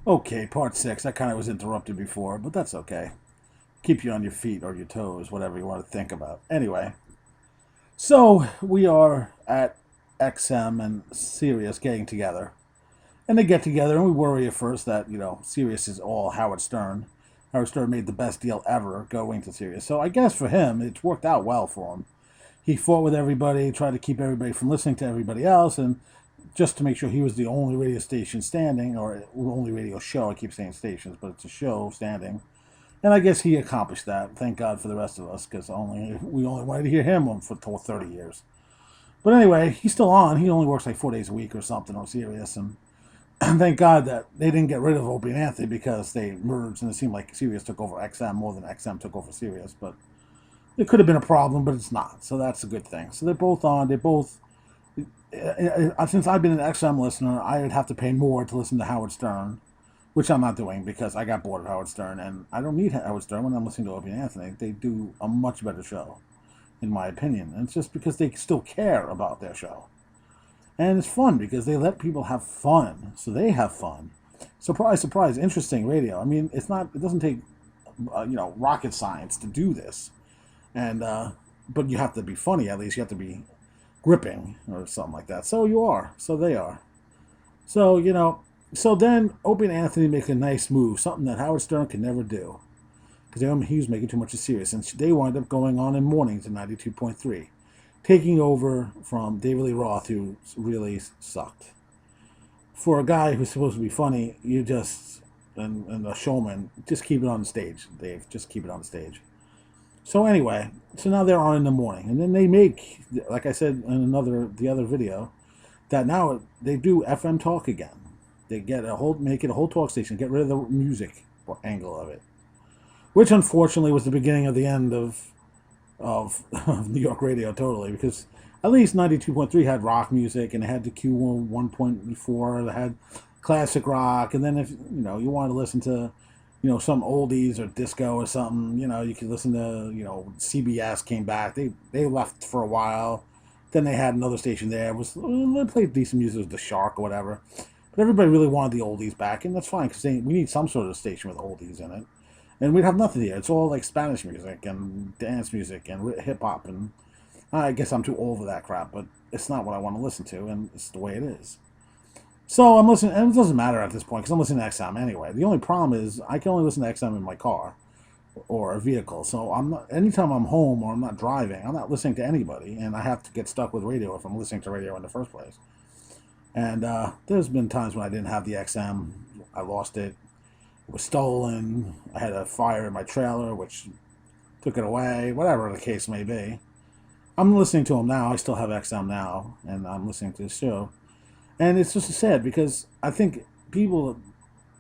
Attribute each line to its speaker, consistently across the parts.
Speaker 1: Okay, part six. I kind of was interrupted before, but that's okay. Keep you on your feet or your toes, whatever you want to think about. Anyway, so we are at XM and Sirius getting together. And they get together, and we worry at first that, Sirius is all Howard Stern. Howard Stern made the best deal ever going to Sirius. So I guess for him, it's worked out well for him. He fought with everybody, tried to keep everybody from listening to everybody else, and just to make sure he was the only radio station standing, or only radio show. I keep saying stations, but it's a show standing. And I guess he accomplished that. Thank God for the rest of us, because we only wanted to hear him for 30 years. But anyway, he's still on. He only works like 4 days a week or something on Sirius, and thank God that they didn't get rid of Opie and Anthony because they merged, and it seemed like Sirius took over XM more than XM took over Sirius. But it could have been a problem, but it's not. So that's a good thing. So they're both on. They both. Since I've been an XM listener, I would have to pay more to listen to Howard Stern, which I'm not doing because I got bored of Howard Stern, and I don't need Howard Stern when I'm listening to Opie and Anthony. They do a much better show, in my opinion. And it's just because they still care about their show. And it's fun because they let people have fun, so they have fun. Surprise, surprise, interesting radio. I mean, it doesn't take, rocket science to do this. And, but you have to be funny, at least. You have to be gripping or something like that. So you are. So they are. So, so then Opie and Anthony make a nice move, something that Howard Stern could never do. Because he was making too much of Sirius. And they wound up going on in mornings at 92.3, taking over from David Lee Roth, who really sucked. For a guy who's supposed to be funny, and a showman, just keep it on the stage, Dave. Just keep it on the stage. So anyway, so now they're on in the morning. And then they make, like I said in the other video, that now they do FM talk again. They make it a whole talk station, get rid of the music angle of it. Which unfortunately was the beginning of the end of New York radio totally, because at least 92.3 had rock music, and it had the Q1.4 that had classic rock, and then if you wanted to listen to some oldies or disco or something, you could listen to CBS came back. They left for a while, then they had another station there. They played decent music, with the Shark or whatever, but everybody really wanted the oldies back, and that's fine because we need some sort of station with oldies in it. And we'd have nothing here. It's all like Spanish music and dance music and hip hop, and I guess I'm too old for that crap, but it's not what I want to listen to, and it's the way it is. So I'm listening, and it doesn't matter at this point because I'm listening to XM anyway. The only problem is I can only listen to XM in my car or a vehicle. So I'm not. Anytime I'm home or I'm not driving, I'm not listening to anybody, and I have to get stuck with radio if I'm listening to radio in the first place. And there's been times when I didn't have the XM, I lost it. It was stolen. I had a fire in my trailer, which took it away. Whatever the case may be, I'm listening to them now. I still have XM now, and I'm listening to the show. And it's just sad because I think people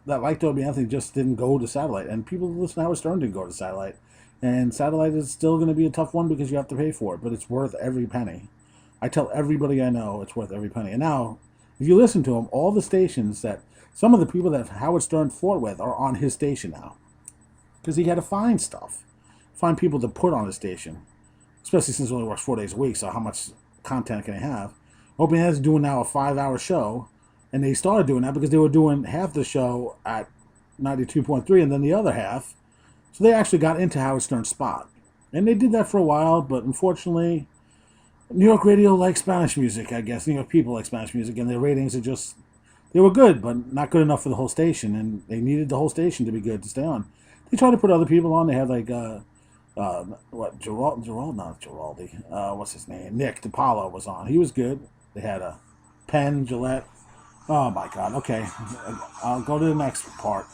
Speaker 1: that liked Opie Anthony just didn't go to satellite, and people who listen to Howard Stern didn't go to satellite. And satellite is still going to be a tough one because you have to pay for it, but it's worth every penny. I tell everybody I know it's worth every penny. And now, if you listen to them, all the stations that some of the people that Howard Stern fought with are on his station now, because he had to find people to put on his station, especially since he only works 4 days a week. So how much content can he have? Opie is doing now a 5-hour show, and they started doing that because they were doing half the show at 92.3 and then the other half. So they actually got into Howard Stern's spot. And they did that for a while, but unfortunately, New York radio likes Spanish music, I guess. New York people like Spanish music, and their ratings are just, they were good, but not good enough for the whole station, and they needed the whole station to be good to stay on. They tried to put other people on. They had like, not Giraldi, what's his name? Nick DiPaolo was on. He was good. They had a Penn, Gillette. Oh my God. Okay, I'll go to the next part.